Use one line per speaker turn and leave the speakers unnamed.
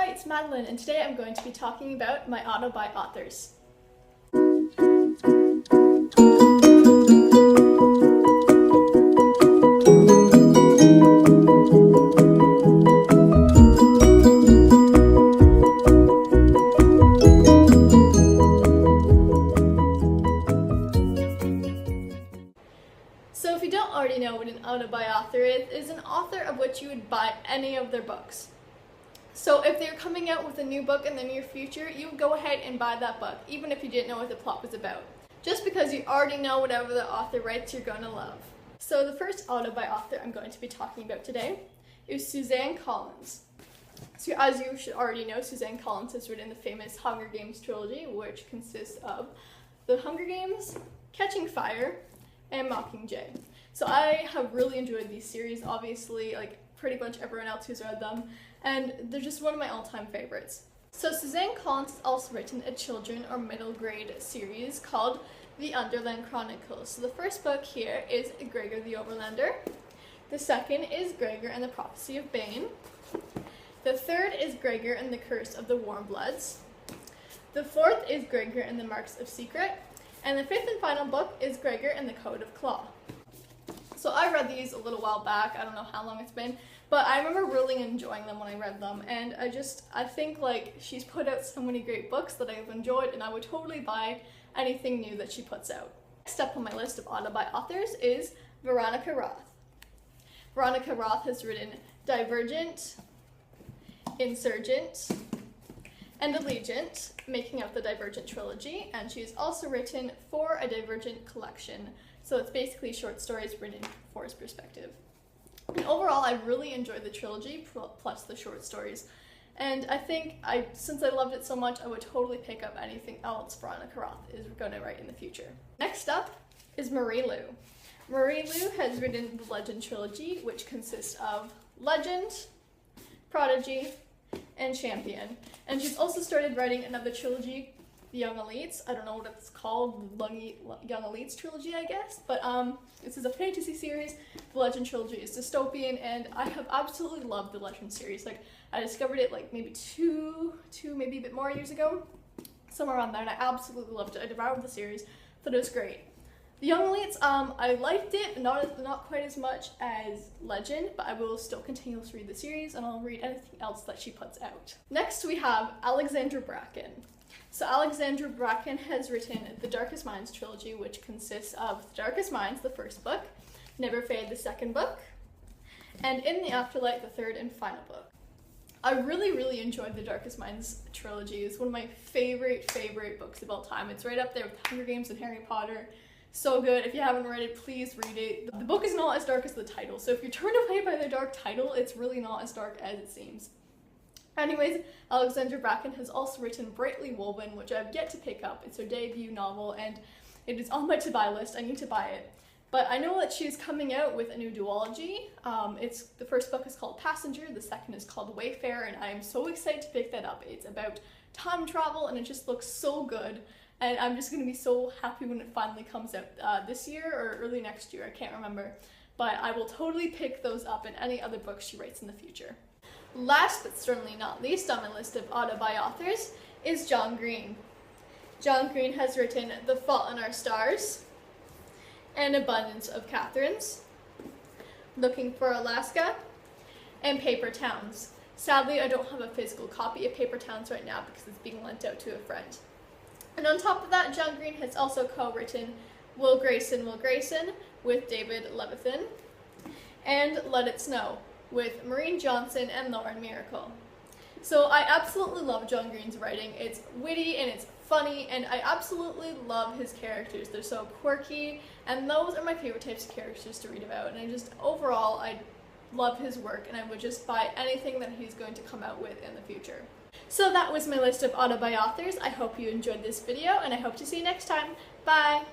Hi, it's Madeline, and today I'm going to be talking about my auto by authors. So if you don't already know what an auto by author is, it is an author of which you would buy any of their books. So if they're coming out with a new book in the near future, you would go ahead and buy that book, even if you didn't know what the plot was about. Just because you already know whatever the author writes, you're going to love. So the first auto by author I'm going to be talking about today is Suzanne Collins. So as you should already know, Suzanne Collins has written the famous Hunger Games trilogy, which consists of The Hunger Games, Catching Fire, and Mockingjay. So I have really enjoyed these series, obviously, like pretty much everyone else who's read them, and they're just one of my all-time favorites. So Suzanne Collins has also written a children or middle grade series called The Underland Chronicles. So the first book here is Gregor the Overlander. The second is Gregor and the Prophecy of Bane. The third is Gregor and the Curse of the Warm Bloods. The fourth is Gregor and the Marks of Secret. And the fifth and final book is Gregor and the Code of Claw. So I read these a little while back, I don't know how long it's been, but I remember really enjoying them when I read them, and I think like she's put out so many great books that I've enjoyed, and I would totally buy anything new that she puts out. Next up on my list of auto by authors is Veronica Roth. Veronica Roth has written Divergent, Insurgent, and Allegiant, making up the Divergent trilogy, and she's also written For a Divergent Collection. So it's basically short stories written from For's perspective. And overall, I really enjoyed the trilogy plus the short stories. And I think since I loved it so much, I would totally pick up anything else Veronica Roth is going to write in the future. Next up is Marie Lu. Marie Lu has written the Legend trilogy, which consists of Legend, Prodigy, and Champion. And she's also started writing another trilogy, The Young Elites. I don't know what it's called, Young Elites trilogy, I guess. But this is a fantasy series. The Legend trilogy is dystopian, and I have absolutely loved the Legend series. Like, I discovered it like maybe two, maybe a bit more years ago, somewhere around there, and I absolutely loved it. I devoured the series, thought it was great. The Young Elites, I liked it, not quite as much as Legend, but I will still continue to read the series, and I'll read anything else that she puts out. Next we have Alexandra Bracken. So Alexandra Bracken has written the Darkest Minds trilogy, which consists of The Darkest Minds, the first book, Never Fade, the second book, and In the Afterlight, the third and final book. I really enjoyed the Darkest Minds trilogy. It's one of my favorite books of all time. It's right up there with Hunger Games and Harry Potter. So good. If you haven't read it, please read it. The book is not as dark as the title, so if you're turned away by the dark title, it's really not as dark as it seems. Anyways, Alexandra Bracken has also written Brightly Woven, which I've yet to pick up. It's her debut novel, and it is on my to-buy list. I need to buy it. But I know that she's coming out with a new duology. The first book is called Passenger, the second is called Wayfarer, and I am so excited to pick that up. It's about time travel, and it just looks so good. And I'm just going to be so happy when it finally comes out this year or early next year, I can't remember. But I will totally pick those up and any other books she writes in the future. Last but certainly not least on my list of auto by authors is John Green. John Green has written The Fault in Our Stars, An Abundance of Catherines, Looking for Alaska, and Paper Towns. Sadly, I don't have a physical copy of Paper Towns right now because it's being lent out to a friend. And on top of that, John Green has also co-written Will Grayson with David Levithan, and Let It Snow with Maureen Johnson and Lauren Miracle. So I absolutely love John Green's writing. It's witty and it's funny, and I absolutely love his characters. They're so quirky, and those are my favorite types of characters to read about. And overall, I love his work, and I would just buy anything that he's going to come out with in the future. So that was my list of auto by authors. I hope you enjoyed this video, and I hope to see you next time. Bye!